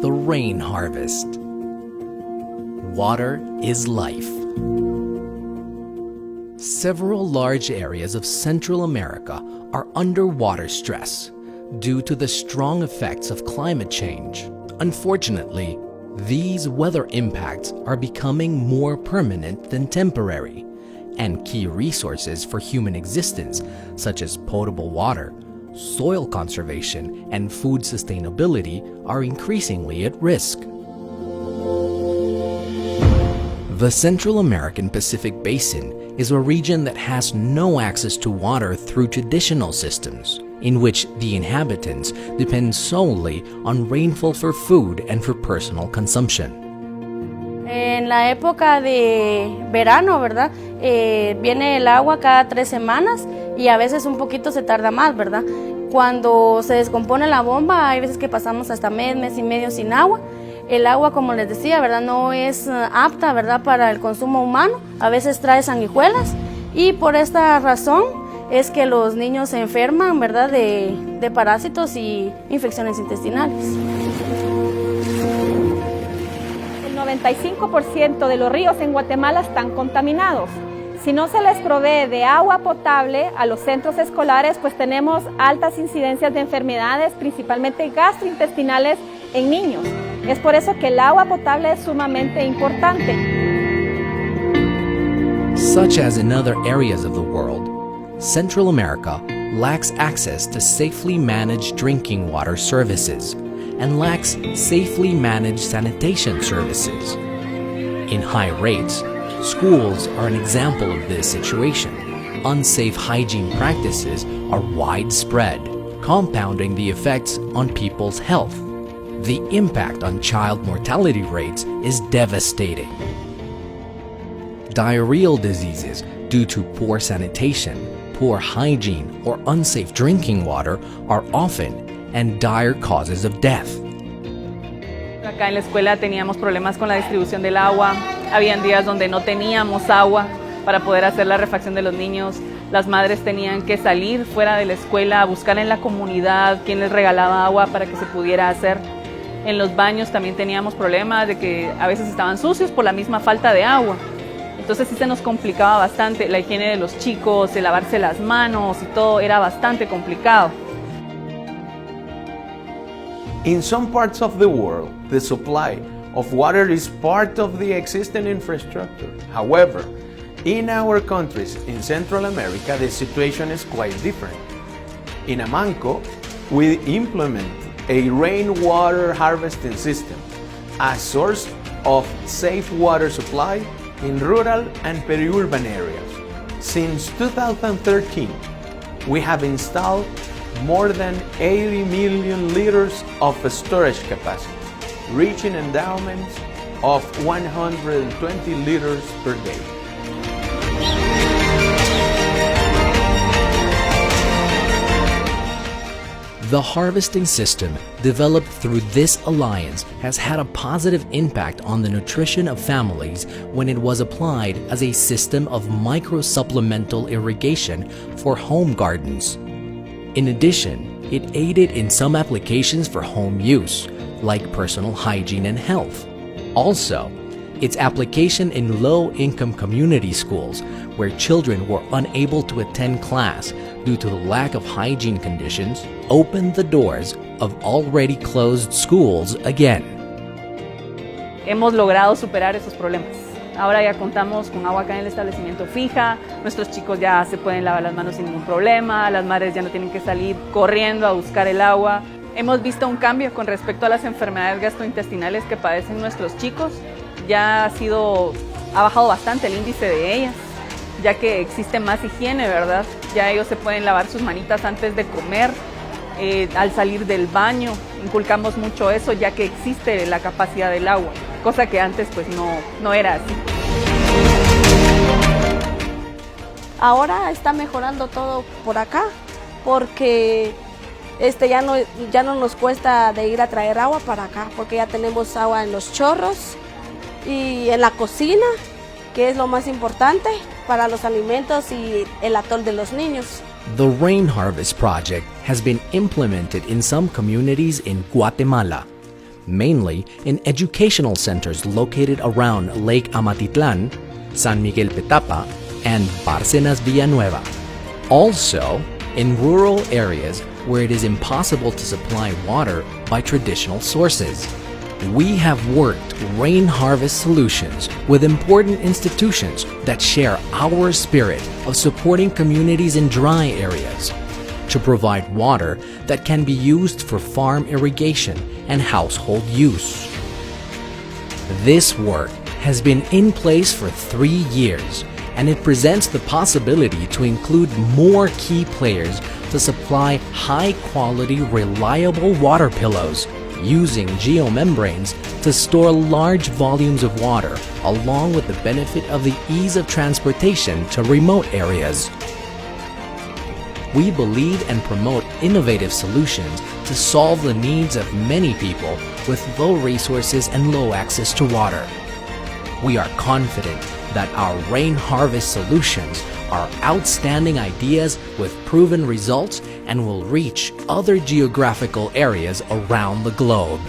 The rain harvest. Water is life. Several large areas of Central America are under water stress due to the strong effects of climate change. Unfortunately, these weather impacts are becoming more permanent than temporary, and key resources for human existence, such as potable water, soil conservation, and food sustainability, are increasingly at risk. The Central American Pacific Basin is a region that has no access to water through traditional systems, in which the inhabitants depend solely on rainfall for food and for personal consumption. En la época de verano, ¿verdad? Viene el agua cada 3 semanas y a veces un poquito se tarda más, ¿verdad? Cuando se descompone la bomba, hay veces que pasamos hasta mes y medio sin agua. El agua, como les decía, ¿verdad? No es apta, ¿verdad? Para el consumo humano. A veces trae sanguijuelas y por esta razón es que los niños se enferman, ¿verdad? De parásitos y infecciones intestinales. El 95% de los ríos en Guatemala están contaminados. Si no se les provee de agua potable a los centros escolares, pues tenemos altas incidencias de enfermedades, principalmente gastrointestinales en niños. Es por eso que el agua potable es sumamente importante. Such as in other areas of the world, Central America lacks access to safely managed drinking water services and lacks safely managed sanitation services. In high rates, schools are an example of this situation. Unsafe hygiene practices are widespread, compounding the effects on people's health. The impact on child mortality rates is devastating. Diarrheal diseases due to poor sanitation, poor hygiene, or unsafe drinking water are often and dire causes of death. Acá en la escuela teníamos problemas con la distribución del agua. Habían días donde no teníamos agua para poder hacer la refacción de los niños. Las madres tenían que salir fuera de la escuela a buscar en la comunidad quién les regalaba agua para que se pudiera hacer. En los baños también teníamos problemas de que a veces estaban sucios por la misma falta de agua. Entonces sí se nos complicaba bastante la higiene de los chicos, el lavarse las manos y todo era bastante complicado. In some parts of the world, the supply of water is part of the existing infrastructure. However, in our countries in Central America, the situation is quite different. In Amanco, we implement a rainwater harvesting system, a source of safe water supply in rural and peri-urban areas. Since 2013, we have installed more than 80 million liters of storage capacity, reaching endowments of 120 liters per day. The harvesting system developed through this alliance has had a positive impact on the nutrition of families when it was applied as a system of micro-supplemental irrigation for home gardens. In addition, it aided in some applications for home use, like personal hygiene and health. Also, its application in low-income community schools where children were unable to attend class due to the lack of hygiene conditions opened the doors of already closed schools again. Hemos logrado superar esos problemas. Ahora ya contamos con agua acá en el establecimiento fija, nuestros chicos ya se pueden lavar las manos sin ningún problema, las madres ya no tienen que salir corriendo a buscar el agua. Hemos visto un cambio con respecto a las enfermedades gastrointestinales que padecen nuestros chicos. Ya ha bajado bastante el índice de ellas, ya que existe más higiene, ¿verdad? Ya ellos se pueden lavar sus manitas antes de comer, al salir del baño. Inculcamos mucho eso, ya que existe la capacidad del agua, cosa que antes pues no era así. Ahora está mejorando todo por acá, porque ya no nos cuesta de ir a traer agua para acá, porque ya tenemos agua en los chorros y en la cocina, que es lo más importante para los alimentos y el atol de los niños. The Rain Harvest Project has been implemented in some communities in Guatemala. mainly in educational centers located around Lake Amatitlan, San Miguel Petapa, and Bárcenas Villanueva. Also, in rural areas where it is impossible to supply water by traditional sources. We have worked rain harvest solutions with important institutions that share our spirit of supporting communities in dry areas to provide water that can be used for farm irrigation and household use. This work has been in place for 3 years, and it presents the possibility to include more key players to supply high-quality, reliable water pillows using geomembranes to store large volumes of water, along with the benefit of the ease of transportation to remote areas. We believe and promote innovative solutions to solve the needs of many people with low resources and low access to water. We are confident that our rain harvest solutions are outstanding ideas with proven results and will reach other geographical areas around the globe.